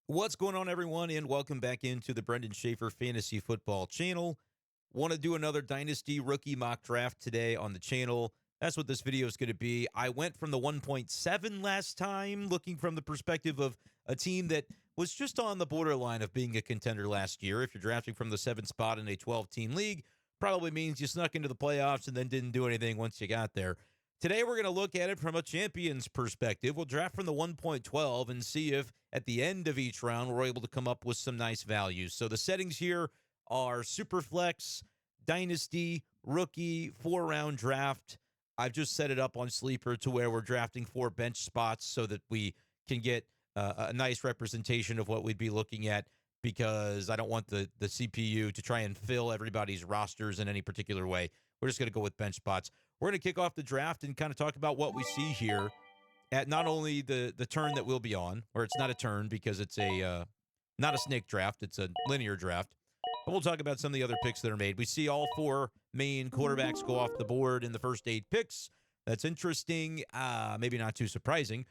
What's going on, everyone, and welcome back into the Brenden Schaeffer Fantasy Football channel. Want to do another Dynasty rookie mock draft today on the channel. That's what this video is going to be. I went from the 1.7 last time, looking from the perspective of a team that was just on the borderline of being a contender last year. If you're drafting from the 7th spot in a 12-team league, probably means you snuck into the playoffs and then didn't do anything once you got there. Today, we're going to look at it from a champion's perspective. We'll draft from the 1.12 and see if at the end of each round, we're able to come up with some nice values. So the settings here are Superflex, Dynasty, Rookie, 4-round draft. I've just set it up on Sleeper to where we're drafting 4 bench spots so that we can get a nice representation of what we'd be looking at, because I don't want the CPU to try and fill everybody's rosters in any particular way. We're just going to go with bench spots. We're going to kick off the draft and kind of talk about what we see here at not only the turn that we'll be on, or it's not a turn because it's not a snake draft, it's a linear draft. But we'll talk about some of the other picks that are made. We see all 4 main quarterbacks go off the board in the first 8 picks. That's interesting, maybe not too surprising.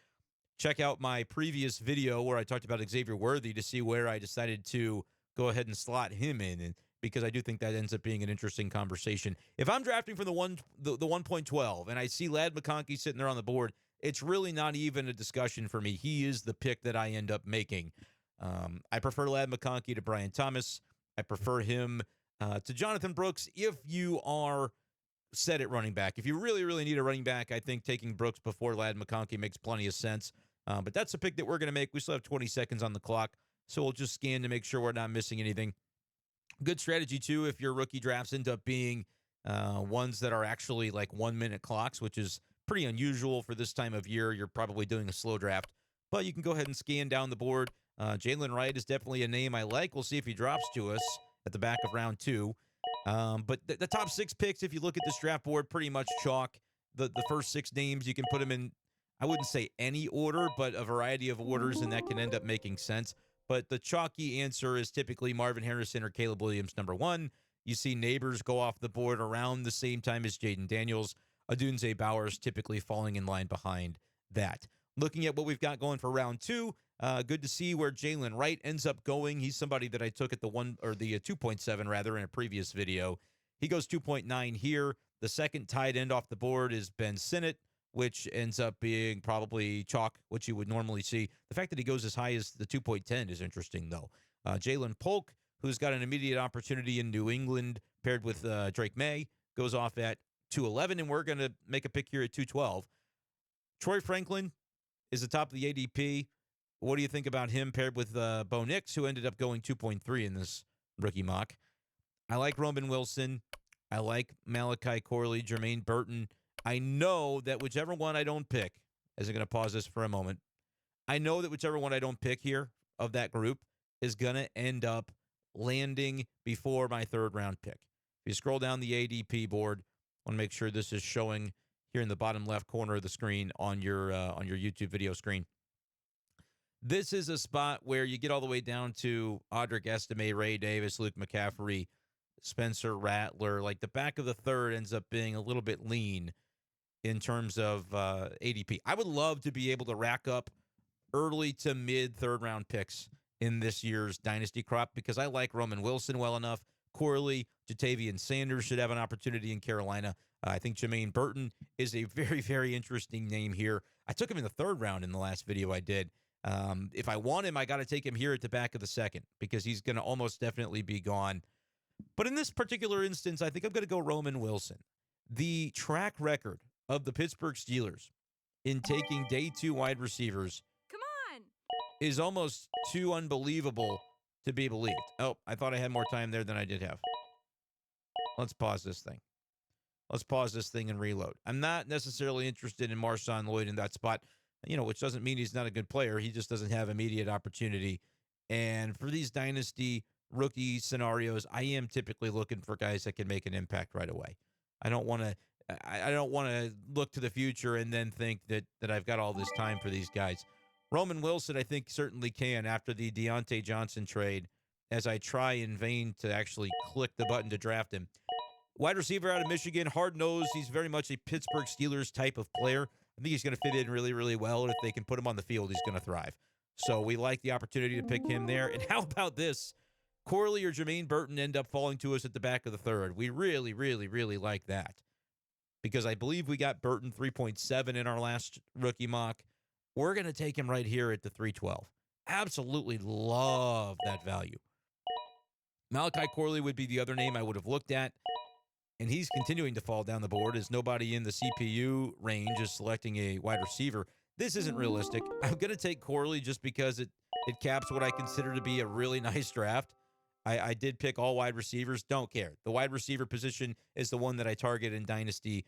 Check out my previous video where I talked about Xavier Worthy to see where I decided to go ahead and slot him in, and because I do think that ends up being an interesting conversation. If I'm drafting from the 1.12 and I see Ladd McConkey sitting there on the board, it's really not even a discussion for me. He is the pick that I end up making. I prefer Ladd McConkey to Brian Thomas. I prefer him to Jonathan Brooks if you are set at running back. If you really, really need a running back, I think taking Brooks before Ladd McConkey makes plenty of sense. But that's a pick that we're going to make. We still have 20 seconds on the clock, so we'll just scan to make sure we're not missing anything. Good strategy, too, if your rookie drafts end up being ones that are actually like 1-minute clocks, which is pretty unusual for this time of year. You're probably doing a slow draft, but you can go ahead and scan down the board. Jalen Wright is definitely a name I like. We'll see if he drops to us at the back of round 2. But the top 6 picks, if you look at this draft board, pretty much chalk. The first 6 names, you can put them in, I wouldn't say any order, but a variety of orders, and that can end up making sense. But the chalky answer is typically Marvin Harrison or Caleb Williams, number 1. You see Neighbors go off the board around the same time as Jaden Daniels. Odunze Bowers typically falling in line behind that. Looking at what we've got going for round 2, good to see where Jalen Wright ends up going. He's somebody that I took at the 2.7 rather in a previous video. He goes 2.9 here. The second tight end off the board is Ben Sinnott, which ends up being probably chalk, which you would normally see. The fact that he goes as high as the 2.10 is interesting, though. Jalen Polk, who's got an immediate opportunity in New England, paired with Drake May, goes off at 211, and we're going to make a pick here at 212. Troy Franklin is the top of the ADP. What do you think about him paired with Bo Nix, who ended up going 2.3 in this rookie mock? I like Roman Wilson. I like Malachi Corley, Jermaine Burton. I know that whichever one I don't pick, as I'm going to pause this for a moment, I know that whichever one I don't pick here of that group is going to end up landing before my 3rd round pick. If you scroll down the ADP board, I want to make sure this is showing here in the bottom left corner of the screen on your YouTube video screen. This is a spot where you get all the way down to Audric Estime, Ray Davis, Luke McCaffrey, Spencer Rattler. Like the back of the 3rd ends up being a little bit lean in terms of ADP. I would love to be able to rack up early to mid 3rd round picks in this year's Dynasty crop, because I like Roman Wilson well enough. Corley, Jatavian Sanders should have an opportunity in Carolina. I think Jermaine Burton is a very, very interesting name here. I took him in the 3rd round in the last video I did. If I want him, I got to take him here at the back of the 2nd, because he's going to almost definitely be gone. But in this particular instance, I think I'm going to go Roman Wilson. The track record of the Pittsburgh Steelers in taking day 2 wide receivers Come on. is almost too unbelievable to be believed. Oh, I thought I had more time there than I did have. Let's pause this thing. Let's pause this thing and reload. I'm not necessarily interested in Marshawn Lloyd in that spot, which doesn't mean he's not a good player. He just doesn't have immediate opportunity. And for these Dynasty rookie scenarios, I am typically looking for guys that can make an impact right away. I don't want to look to the future and then think that I've got all this time for these guys. Roman Wilson, I think, certainly can after the Deontay Johnson trade, as I try in vain to actually click the button to draft him. Wide receiver out of Michigan, hard-nosed. He's very much a Pittsburgh Steelers type of player. I think he's going to fit in really, really well, and if they can put him on the field, he's going to thrive. So we like the opportunity to pick him there. And how about this? Corley or Jermaine Burton end up falling to us at the back of the third. We really, really, really like that because I believe we got Burton 3.7 in our last rookie mock. We're going to take him right here at the 312. Absolutely love that value. Malachi Corley would be the other name I would have looked at, and he's continuing to fall down the board as nobody in the CPU range is selecting a wide receiver. This isn't realistic. I'm going to take Corley just because it caps what I consider to be a really nice draft. I did pick all wide receivers. Don't care. The wide receiver position is the one that I target in Dynasty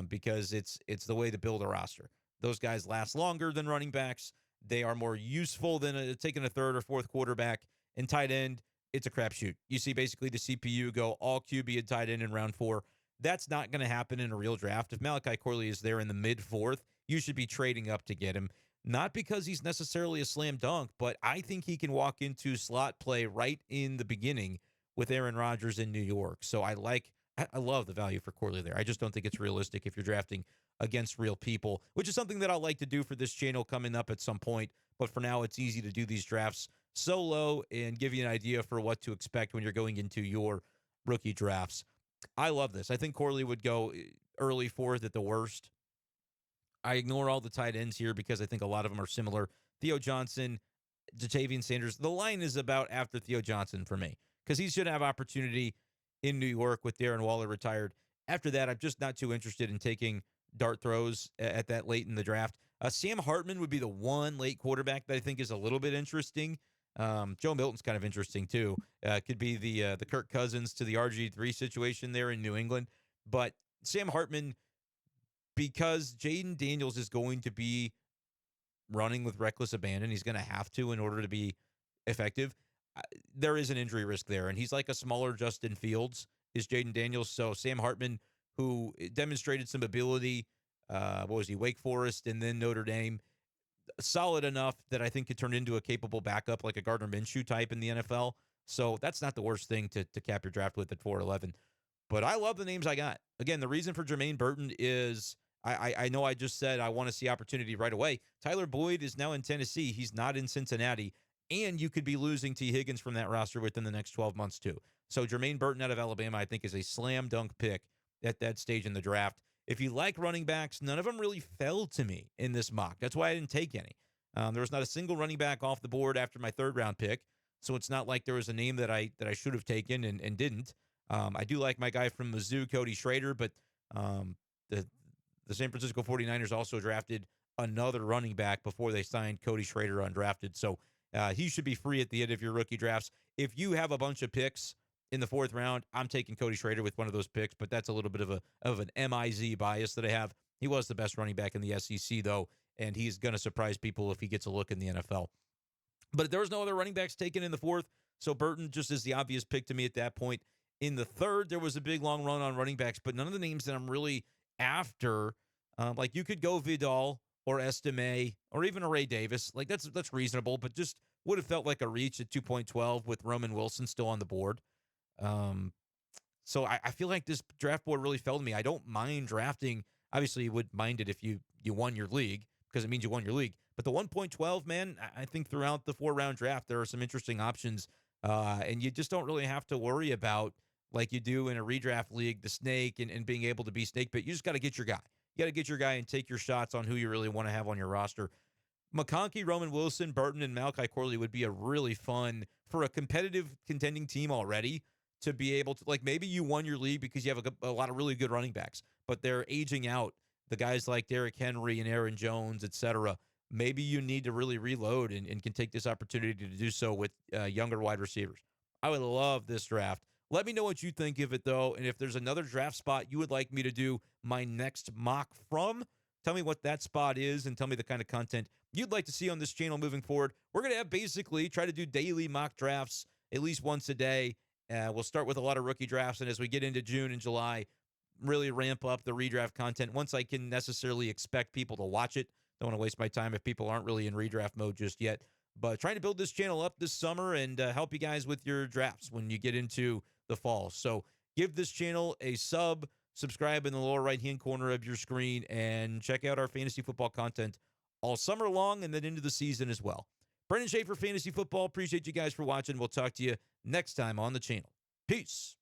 because it's the way to build a roster. Those guys last longer than running backs. They are more useful than taking a third or fourth quarterback. And tight end, it's a crapshoot. You see basically the CPU go all QB and tight end in round 4. That's not going to happen in a real draft. If Malachi Corley is there in the mid-4th, you should be trading up to get him. Not because he's necessarily a slam dunk, but I think he can walk into slot play right in the beginning with Aaron Rodgers in New York. So I love the value for Corley there. I just don't think it's realistic if you're drafting against real people, which is something that I'll like to do for this channel coming up at some point. But for now, it's easy to do these drafts solo and give you an idea for what to expect when you're going into your rookie drafts. I love this. I think Corley would go early 4th at the worst. I ignore all the tight ends here because I think a lot of them are similar. Theo Johnson, Jatavian Sanders. The line is about after Theo Johnson for me because he should have opportunity in New York with Darren Waller retired. After that, I'm just not too interested in taking dart throws at that late in the draft. Sam Hartman would be the one late quarterback that I think is a little bit interesting. Joe Milton's kind of interesting too. Could be the Kirk Cousins to the RG3 situation there in New England. But Sam Hartman, because Jaden Daniels is going to be running with reckless abandon, he's going to have to in order to be effective. There is an injury risk there, and he's like a smaller Justin Fields is Jaden Daniels. So Sam Hartman, who demonstrated some ability, Wake Forest and then Notre Dame, solid enough that I think could turn into a capable backup like a Gardner Minshew type in the NFL. So that's not the worst thing to cap your draft with at 411. But I love the names I got. Again, the reason for Jermaine Burton is I know I just said I want to see opportunity right away. Tyler Boyd is now in Tennessee. He's not in Cincinnati. And you could be losing T. Higgins from that roster within the next 12 months too. So Jermaine Burton out of Alabama, I think, is a slam dunk pick at that stage in the draft. If you like running backs, none of them really fell to me in this mock. That's why I didn't take any. There was not a single running back off the board after my 3rd round pick. So it's not like there was a name that I should have taken and didn't. I do like my guy from Mizzou, Cody Schrader, but the San Francisco 49ers also drafted another running back before they signed Cody Schrader undrafted. So he should be free at the end of your rookie drafts. If you have a bunch of picks in the 4th round, I'm taking Cody Schrader with one of those picks, but that's a little bit of an MIZ bias that I have. He was the best running back in the SEC, though, and he's going to surprise people if he gets a look in the NFL. But there was no other running backs taken in the 4th, so Burton just is the obvious pick to me at that point. In the 3rd, there was a big long run on running backs, but none of the names that I'm really after, like you could go Vidal or Estime or even a Ray Davis. Like that's reasonable, but just would have felt like a reach at 2.12 with Roman Wilson still on the board. So I feel like this draft board really fell to me. I don't mind drafting. Obviously, you would mind it if you won your league because it means you won your league. But the 1.12, man, I think throughout the 4-round draft, there are some interesting options. And you just don't really have to worry about, like you do in a redraft league, the snake and being able to be snake bit. You just got to get your guy. You got to get your guy and take your shots on who you really want to have on your roster. McConkey, Roman Wilson, Burton, and Malachi Corley would be a really fun for a competitive contending team already to be able to, like, maybe you won your league because you have a lot of really good running backs, but they're aging out. The guys like Derrick Henry and Aaron Jones, etc. Maybe you need to really reload and can take this opportunity to do so with younger wide receivers. I would love this draft. Let me know what you think of it, though, and if there's another draft spot you would like me to do my next mock from, tell me what that spot is and tell me the kind of content you'd like to see on this channel moving forward. We're going to have basically try to do daily mock drafts at least once a day. We'll start with a lot of rookie drafts, and as we get into June and July, really ramp up the redraft content once I can necessarily expect people to watch it. Don't want to waste my time if people aren't really in redraft mode just yet. But trying to build this channel up this summer and help you guys with your drafts when you get into the fall. So give this channel a subscribe in the lower right-hand corner of your screen, and check out our fantasy football content all summer long and then into the season as well. Brenden Schaeffer, Fantasy Football. Appreciate you guys for watching. We'll talk to you next time on the channel. Peace.